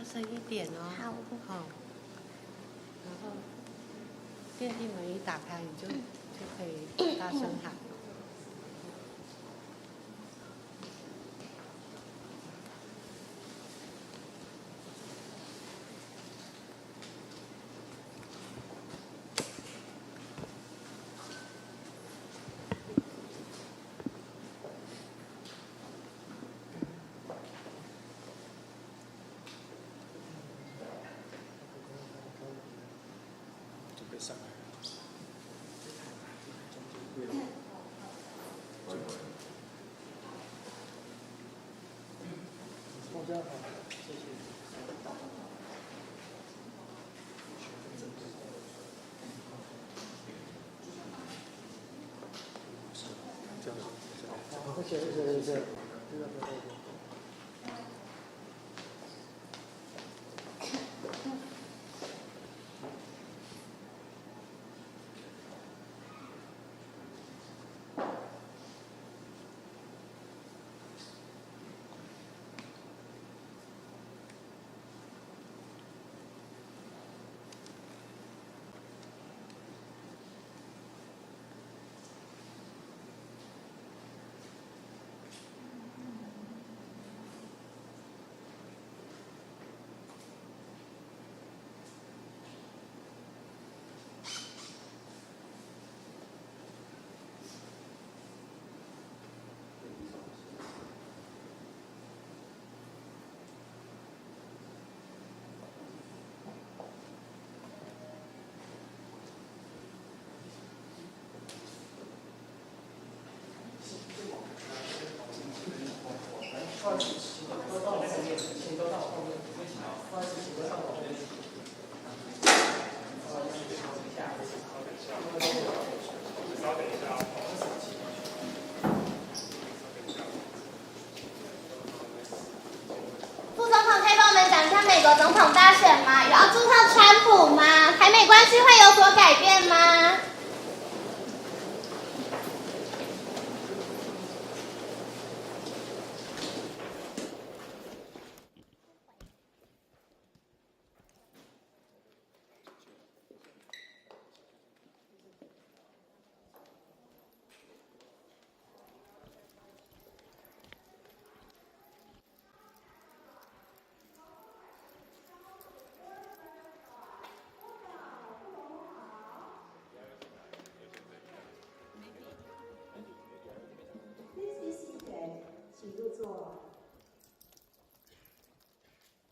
声一点哦。好。然后电梯门一打开，你就可以大声喊。上来。这样好，谢谢。这样好，谢谢。副总统可以帮我们讲一下美国总统大选吗？有要祝贺川普吗？台美关系会有所改变吗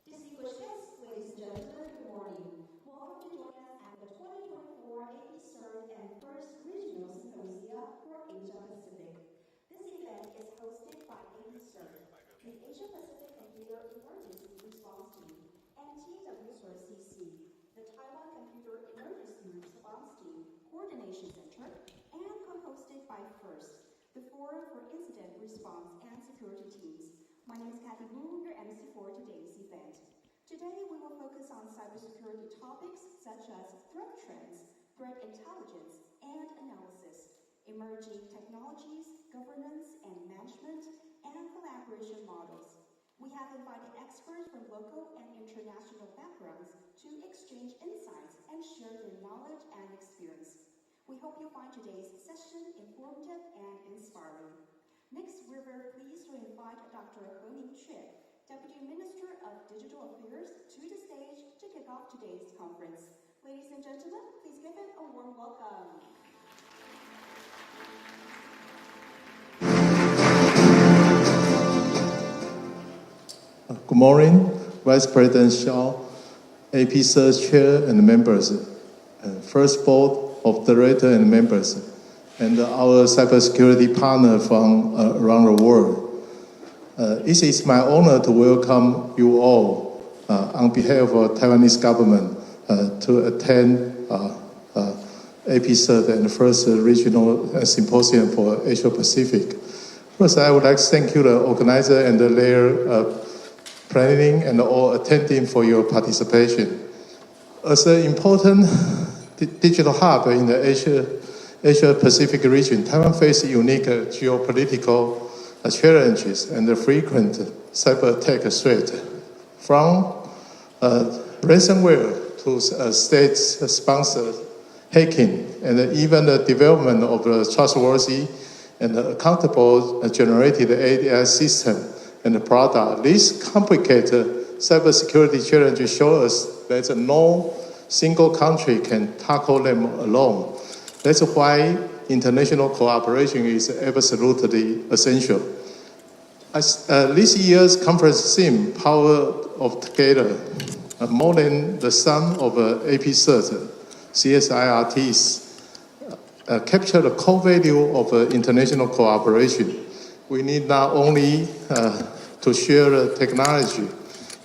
？Distinguished guests, ladies and gentlemen, good morning. Welcome to join us at the 2024 Apcert and First Regional Symposia for Asia Pacific. This event is hosted by Apcert, the Asia Pacific Computer Emergency Response Team, and TWCC, the Taiwan Computer Emergency Response Team Coordination Center, and co-hosted by FIRST, the Forum for Incident Response and Security Teams. My name is Kathy Wu, your MC for today's event. Today, we will focus on cybersecurity topics such as threat trends, threat intelligence and analysis, emerging technologies, governance and management, and collaboration models. We have invited experts from local and international backgrounds to exchange insights and share their knowledge and experience. We hope you find today's session informative and inspiring. Next, we're very pleased to invite Dr. He Ming, Deputy Minister of Digital Affairs, to the stage to kick off today's conference. Ladies and gentlemen, please give him a warm welcome. Good morning, Vice President Xiao, Apcert Chair and members, First Board of Directors and members, and our cybersecurity partner from around the world. It is my honor to welcome you all on behalf of the Taiwanese government to attend Apcert and the first regional symposium for Asia Pacific. First, I would like to thank you, the organizer and their planning and all attending for your participation. As an important digital hub in the Asia Pacific region, Taiwan faces unique geopolitical challenges and the frequent cyber attack threat, from ransomware to state-sponsored hacking, and even the development of the trustworthy and accountable generated AI system and the product. These complicated cybersecurity challenges show us that no single country can tackle them alone. That's why international cooperation is absolutely essential. As this year's conference theme, Power of Together, more than the sum of Apcert, CSIRTs, capture the core value of international cooperation. We need not only to share the technology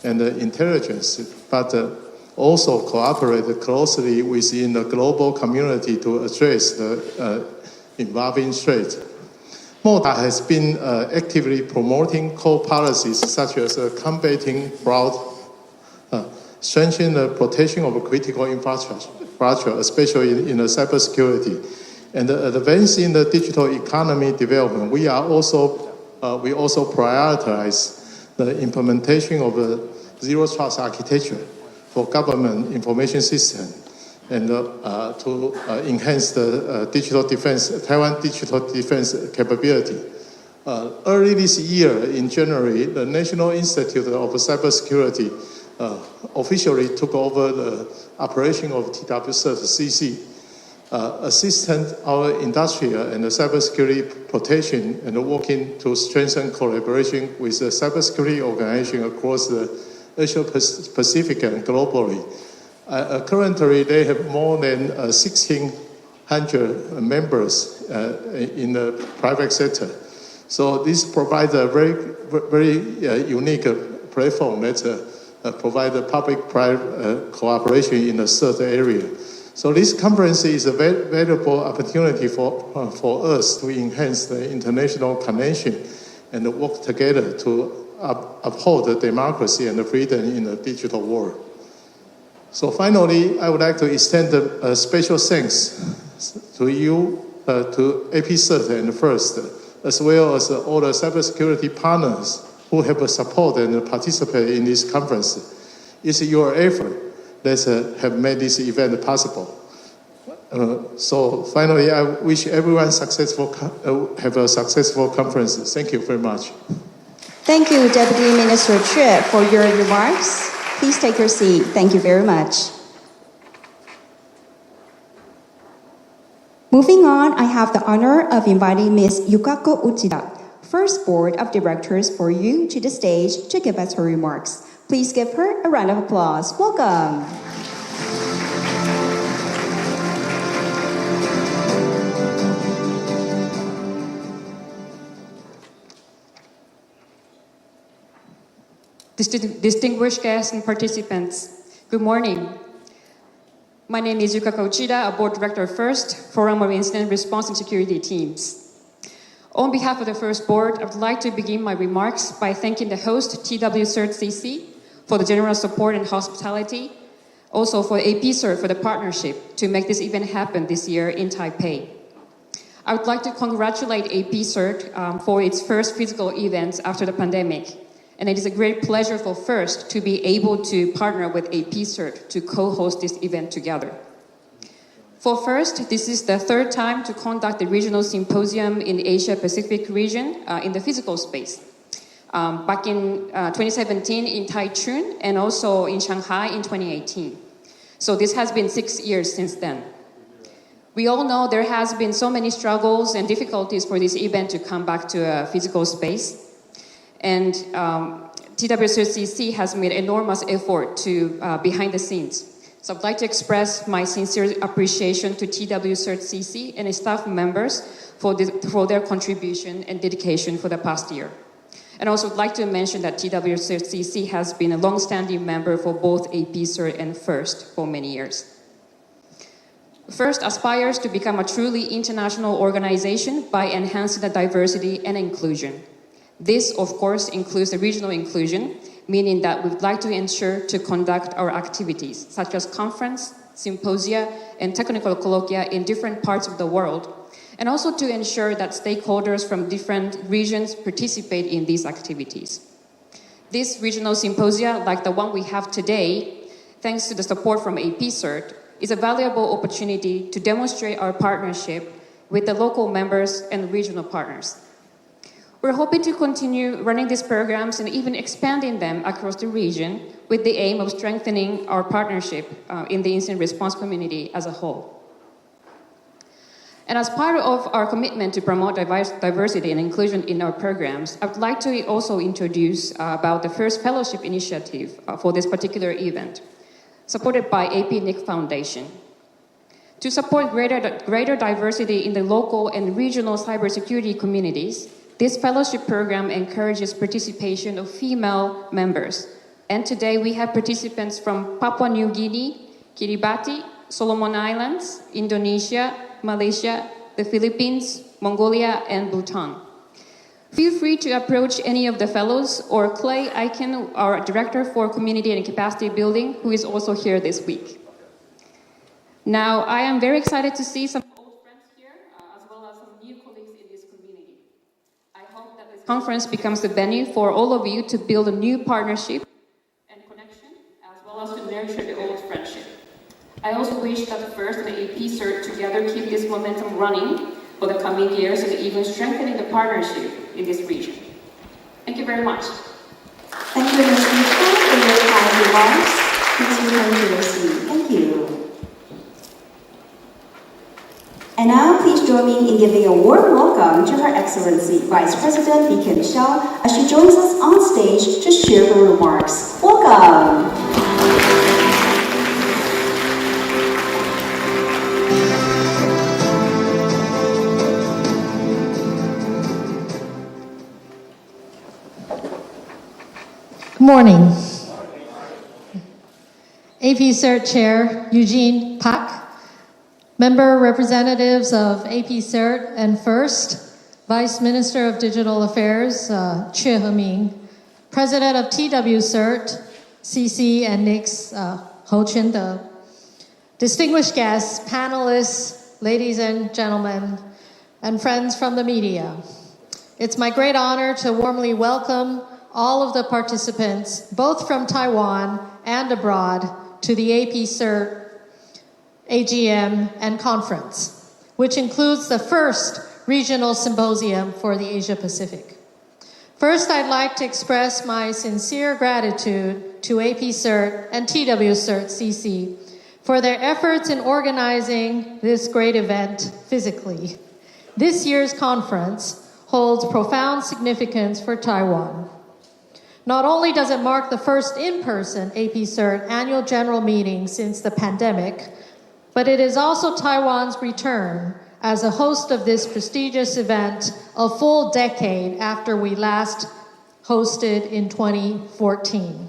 and the intelligence, but also cooperate closely within the global community to address the evolving threat. MODA has been actively promoting core policies such as combating fraud, strengthening the protection of critical infrastructure, especially in the cybersecurity, and advancing the digital economy development. We also prioritize the implementation of a zero trust architecture for government information system, and to enhance the digital defense, Taiwan digital defense capability. Early this year, in January, the National Institute of Cybersecurity officially took over the operation of TWCert CC, assisting our industrial and cybersecurity protection and working to strengthen collaboration with the cybersecurity organization across the Asia Pacific and globally. Currently, they have more than 1,600 members in the private sector. So this provides a very unique platform that provides public-private cooperation in a certain area. So this conference is a valuable opportunity for us to enhance the international connection and work together to uphold the democracy and the freedom in the digital world. So finally, I would like to extend a special thanks to you, to Apcert and FIRST, as well as all the cybersecurity partners who have supported and participated in this conference. It's your effort that have made this event possible. So finally, I wish everyone have a successful conference. Thank you very much. Thank you, Deputy Minister Chue, for your remarks. Please take your seat. Thank you very much. Moving on, I have the honor of inviting Ms. Yukako Uchida, First Board of Directors, for you to the stage to give us her remarks. Please give her a round of applause. Welcome. Distinguished guests and participants, good morning. My name is Yukako Uchida, a board director of FIRST, Forum of Incident Response and Security Teams. On behalf of the FIRST board, I would like to begin my remarks by thanking the host, TWCert CC, for the generous support and hospitality, also for Apcert for the partnership to make this event happen this year in Taipei. I would like to congratulate Apcert for its first physical event after the pandemic. And it is a great pleasure for FIRST to be able to partner with Apcert to co-host this event together. For FIRST, this is the third time to conduct the regional symposium in the Asia Pacific region in the physical space. Back in 2017 in Taichung and also in Shanghai in 2018. So this has been 6 years since then. We all know there has been so many struggles and difficulties for this event to come back to a physical space. And TWCC has made enormous effort behind the scenes. So I'd like to express my sincere appreciation to TWCC and its staff members for their contribution and dedication for the past year. And also would like to mention that TWCC has been a long-standing member for both Apcert and FIRST for many years. FIRST aspires to become a truly international organization by enhancing the diversity and inclusion. This, of course, includes the regional inclusion, meaning that we'd like to ensure to conduct our activities, such as conference, symposia, and technical colloquia in different parts of the world, and also to ensure that stakeholders from different regions participate in these activities. This regional symposia, like the one we have today, thanks to the support from Apcert, is a valuable opportunity to demonstrate our partnership with the local members and regional partners. We're hoping to continue running these programs and even expanding them across the region with the aim of strengthening our partnership in the incident response community as a whole. And as part of our commitment to promote diversity and inclusion in our programs, I would like to also introduce about the first fellowship initiative for this particular event, supported by AP-NIC Foundation. To support greater diversity in the local and regional cybersecurity communities, this fellowship program encourages participation of female members. And today we have participants from Papua New Guinea, Kiribati, Solomon Islands, Indonesia, Malaysia, the Philippines, Mongolia, and Bhutan. Feel free to approach any of the fellows or Clay Aiken, our Director for Community and Capacity Building, who is also here this week. Now, I am very excited to see some old friends here, as well as some new colleagues in this community. I hope that this conference becomes the venue for all of you to build a new partnership and connection, as well as to nurture the old friendship. I also wish that FIRST and Apcert together keep this momentum running for the coming years and even strengthening the partnership in this region. Thank you very much. Thank you, Ms. Mitchell, for your kind remarks. Please return to your seat. Thank you. And now, please join me in giving a warm welcome to Her Excellency Vice President Li Ken-shao as she joins us on stage to share her remarks. Welcome. Good morning. Apcert Chair Eugene Pak, member representatives of Apcert and FIRST, Vice Minister of Digital Affairs Chue He-ming, President of TWCert, CC and NICS Ho Chun-de, distinguished guests, panelists, ladies and gentlemen, and friends from the media. It's my great honor to warmly welcome all of the participants, both from Taiwan and abroad, to the Apcert AGM and conference, which includes the first regional symposium for the Asia Pacific. First, I'd like to express my sincere gratitude to Apcert and TWCert CC for their efforts in organizing this great event physically. This year's conference holds profound significance for Taiwan. Not only does it mark the first in-person Apcert annual general meeting since the pandemic, but it is also Taiwan's return as a host of this prestigious event a full decade after we last hosted in 2014.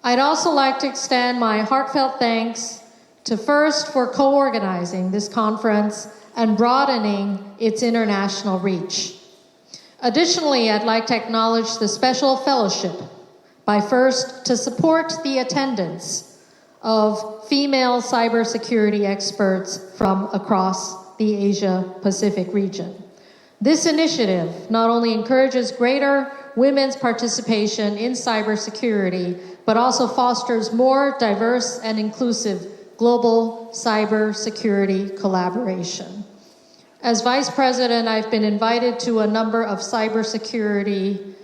I'd also like to extend my heartfelt thanks to FIRST for co-organizing this conference and broadening its international reach. Additionally, I'd like to acknowledge the special fellowship by FIRST to support the attendance of female cybersecurity experts from across the Asia-Pacific region. This initiative not only encourages greater women's participation in cybersecurity, but also fosters more diverse and inclusive global cybersecurity collaboration. As Vice President, I've been invited to a number of cybersecurity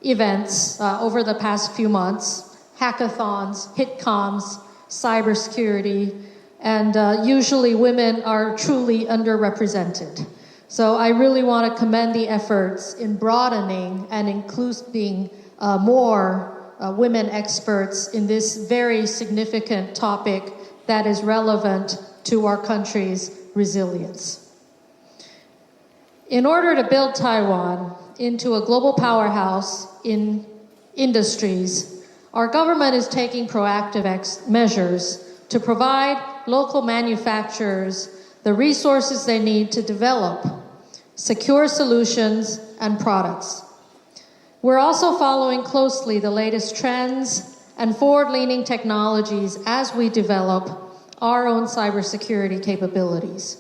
events over the past few months, hackathons, hitcoms, cybersecurity, and usually women are truly underrepresented. So I really want to commend the efforts in broadening and including more women experts in this very significant topic that is relevant to our country's resilience. In order to build Taiwan into a global powerhouse in industries, our government is taking proactive measures to provide local manufacturers the resources they need to develop secure solutions and products. We're also following closely the latest trends and forward-leaning technologies as we develop our own cybersecurity capabilities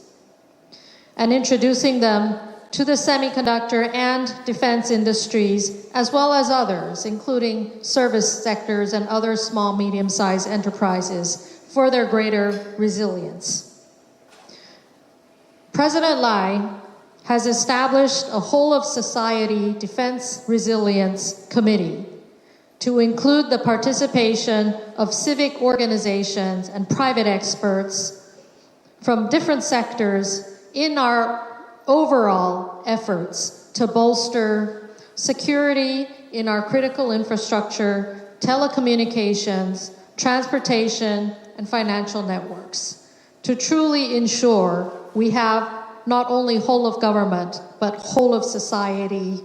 and introducing them to the semiconductor and defense industries, as well as others, including service sectors and other small, medium-sized enterprises for their greater resilience. President Lai has established a whole-of-society defense resilience committee to include the participation of civic organizations and private experts from different sectors in our overall efforts to bolster security in our critical infrastructure, telecommunications, transportation, and financial networks, to truly ensure we have not only whole of government, but whole of society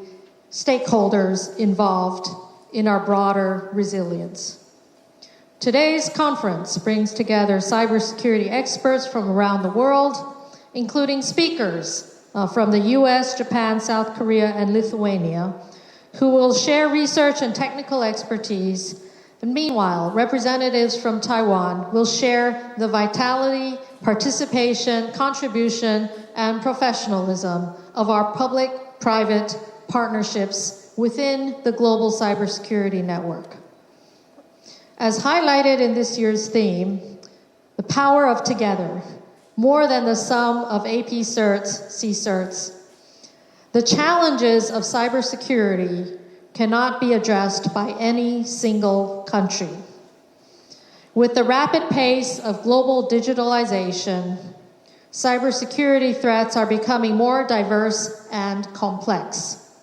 stakeholders involved in our broader resilience. Today's conference brings together cybersecurity experts from around the world, including speakers from the US, Japan, South Korea, and Lithuania, who will share research and technical expertise. And meanwhile, representatives from Taiwan will share the vitality, participation, contribution, and professionalism of our public-private partnerships within the global cybersecurity network. As highlighted in this year's theme, the power of together, more than the sum of AP certs, CCerts. The challenges of cybersecurity cannot be addressed by any single country. With the rapid pace of global digitalization, cybersecurity threats are becoming more diverse and complex.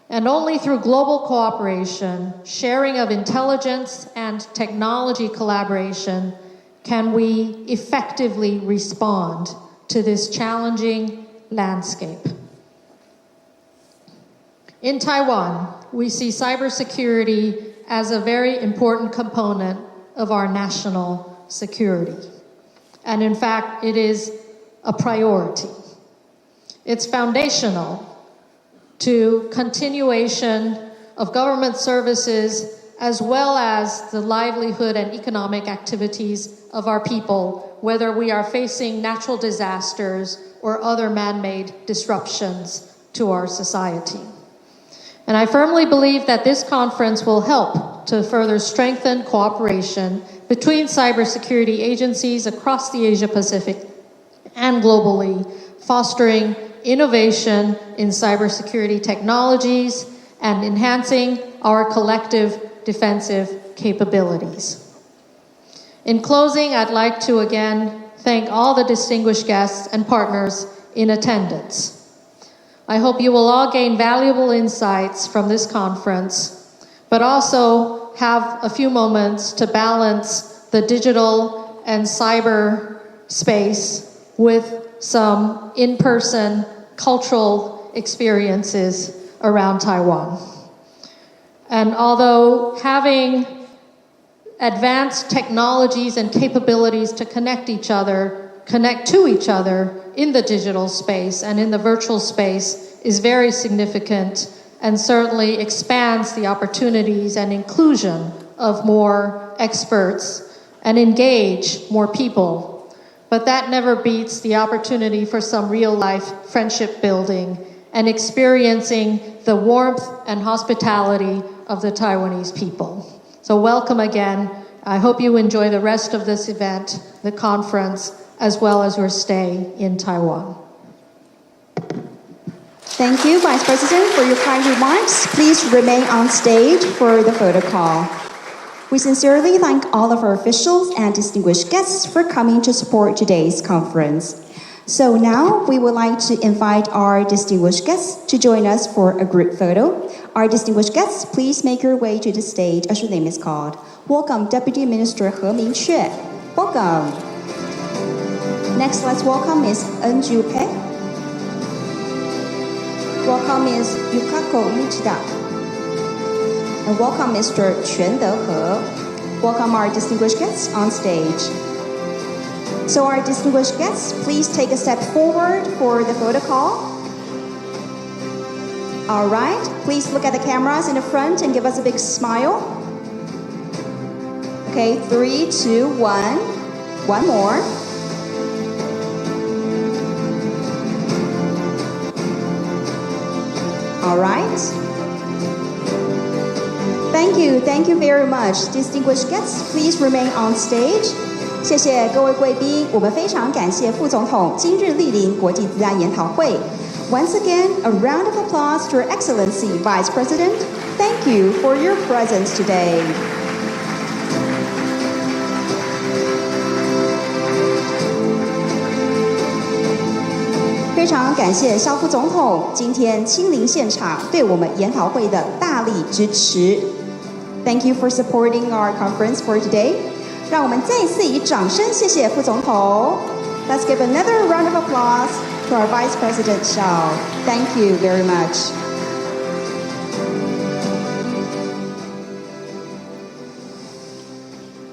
And only through global cooperation, sharing of intelligence, and technology collaboration can we effectively respond to this challenging landscape. In Taiwan, we see cybersecurity as a very important component of our national security. And in fact, it is a priority. It's foundational to continuation of government services as well as the livelihood and economic activities of our people, whether we are facing natural disasters or other man-made disruptions to our society. And I firmly believe that this conference will help to further strengthen cooperation between cybersecurity agencies across the Asia-Pacific and globally, fostering innovation in cybersecurity technologies and enhancing our collective defensive capabilities. In closing, I'd like to again thank all the distinguished guests and partners in attendance. I hope you will all gain valuable insights from this conference, but also have a few moments to balance the digital and cyber space with some in-person cultural experiences around Taiwan. And although having advanced technologies and capabilities to connect to each other in the digital space and in the virtual space is very significant and certainly expands the opportunities and inclusion of more experts and engage more people. But that never beats the opportunity for some real-life friendship building and experiencing the warmth and hospitality of the Taiwanese people. So welcome again. I hope you enjoy the rest of this event, the conference, as well as your stay in Taiwan. Thank you, Vice President, for your kind remarks. Please remain on stage for the photo call. We sincerely thank all of our officials and distinguished guests for coming to support today's conference. So now we would like to invite our distinguished guests to join us for a group photo. Our distinguished guests, please make your way to the stage as your name is called. Welcome, Deputy Minister He Ming-chue. Welcome. Next, let's welcome Ms. N. Ju-pei. Welcome Ms. Yukako Uchida. And welcome Mr. Quan De-he. Welcome our distinguished guests on stage. So our distinguished guests, please take a step forward for the photo call. All right, please look at the cameras in the front and give us a big smile. Okay, 3, 2, 1. One more. All right. Thank you very much. Distinguished guests, please remain on stage. 谢谢各位贵宾，我们非常感谢副总统今日莅临国际资安研讨会。Once again, a round of applause to Her Excellency Vice President. Thank you for your presence today. 非常感谢萧副总统今天亲临现场，对我们研讨会的大力支持。Thank you for supporting our conference for today. 让我们再一次以掌声谢谢副总统。Let's give another round of applause to our Vice President Xiao. Thank you very much.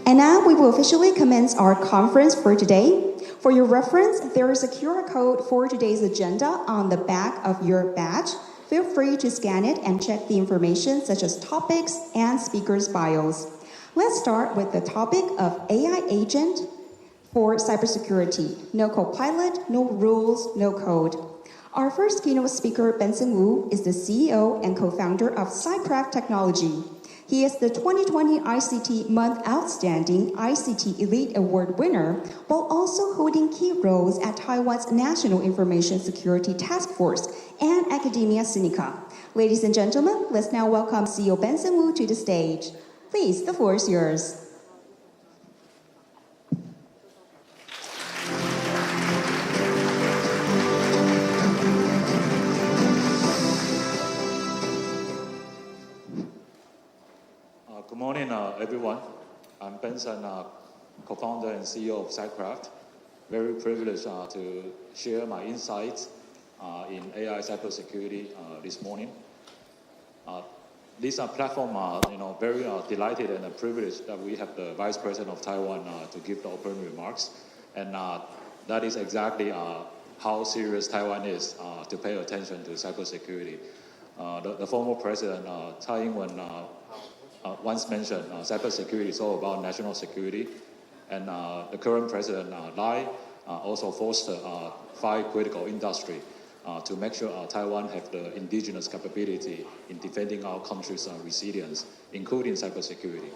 And now we will officially commence our conference for today. For your reference, there is a QR code for today's agenda on the back of your badge. Feel free to scan it and check the information such as topics and speakers' bios. Let's start with the topic of AI agent for cybersecurity. No co-pilot, no rules, no code. Our first keynote speaker, Benson Wu, is the CEO and co-founder of Cycraft Technology. He is the 2020 ICT Month Outstanding ICT Elite Award winner, while also holding key roles at Taiwan's National Information Security Task Force and Academia Sinica. Ladies and gentlemen, let's now welcome CEO Benson Wu to the stage. Please, the floor is yours. Good morning, everyone. I'm Benson, co-founder and CEO of Cycraft. Very privileged to share my insights in AI cybersecurity this morning. This platform, very delighted and privileged that we have the Vice President of Taiwan to give the opening remarks, and that is exactly how serious Taiwan is to pay attention to cybersecurity. The former President Tsai Ing-wen once mentioned cybersecurity is all about national security, and the current President Lai also fostered 5 critical industry to make sure Taiwan have the indigenous capability in defending our country's resilience, including cybersecurity.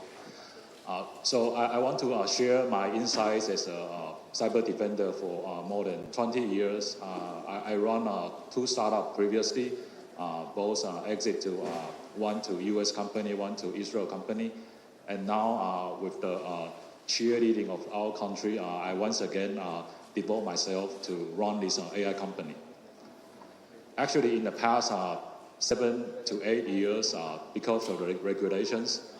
So I want to share my insights as a cyber defender for more than 20 years. I run 2 startups previously, both exit to one to US company, one to Israel company, and now with the cheerleading of our country, I once again devote myself to run this AI company. Actually, in the past 7 to 8 years, because of the regulations,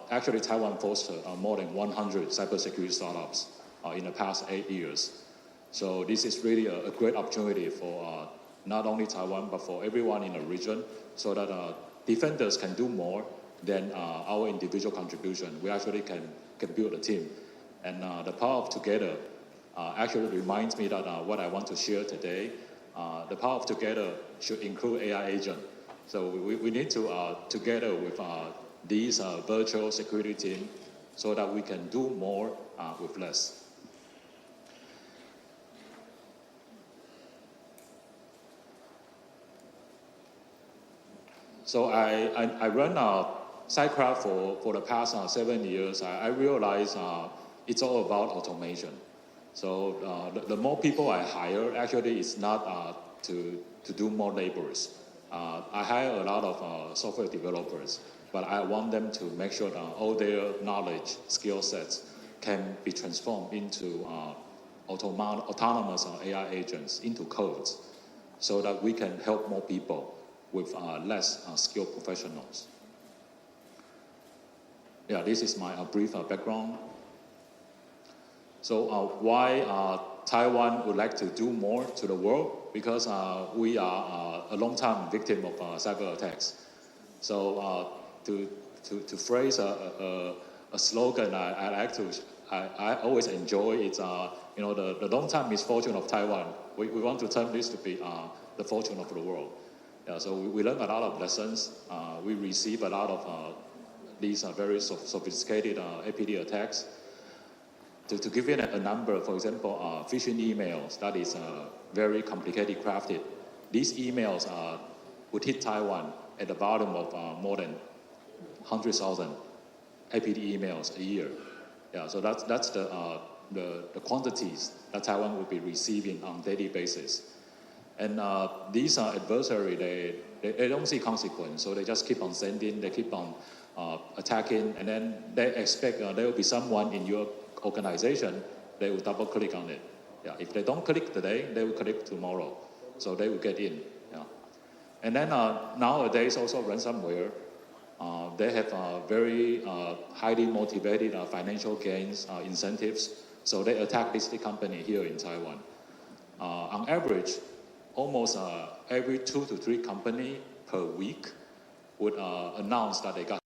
actually Taiwan fostered more than 100 cybersecurity startups in the past 8 years. So this is really a great opportunity for not only Taiwan, but for everyone in the region, so that defenders can do more than our individual contribution. We actually can build a team. And the power of together actually reminds me that what I want to share today, the power of together should include AI agent. So we need to, together with these virtual security team, so that we can do more with less. So I run Cycraft for the past 7 years. I realized it's all about automation. So the more people I hire, actually it's not to do more laborers. I hire a lot of software developers. but I want them to make sure that all their knowledge, skill sets can be transformed into autonomous AI agents, into codes, so that we can help more people with less skilled professionals. Yeah, this is my brief background. So why Taiwan would like to do more to the world? Because we are a long-time victim of cyber attacks. So to phrase a slogan I always enjoy, it's the long-time misfortune of Taiwan. We want to turn this to be the fortune of the world. Yeah, so we learn a lot of lessons. We receive a lot of these very sophisticated APT attacks. To give you a number, for example, phishing emails, that is very complicated crafted. These emails would hit Taiwan at the volume of more than 100,000 APT emails a year. Yeah, so that's the quantities that Taiwan will be receiving on a daily basis. And these adversaries, they don't see consequence, so they just keep on sending, they keep on attacking, and then they expect there will be someone in your organization, they will double click on it. Yeah, if they don't click today, they will click tomorrow, so they will get in. Yeah. And then nowadays also ransomware, they have very highly motivated financial gains incentives, so they attack this company here in Taiwan. On average, almost every 2 to 3 companies per week would announce that they got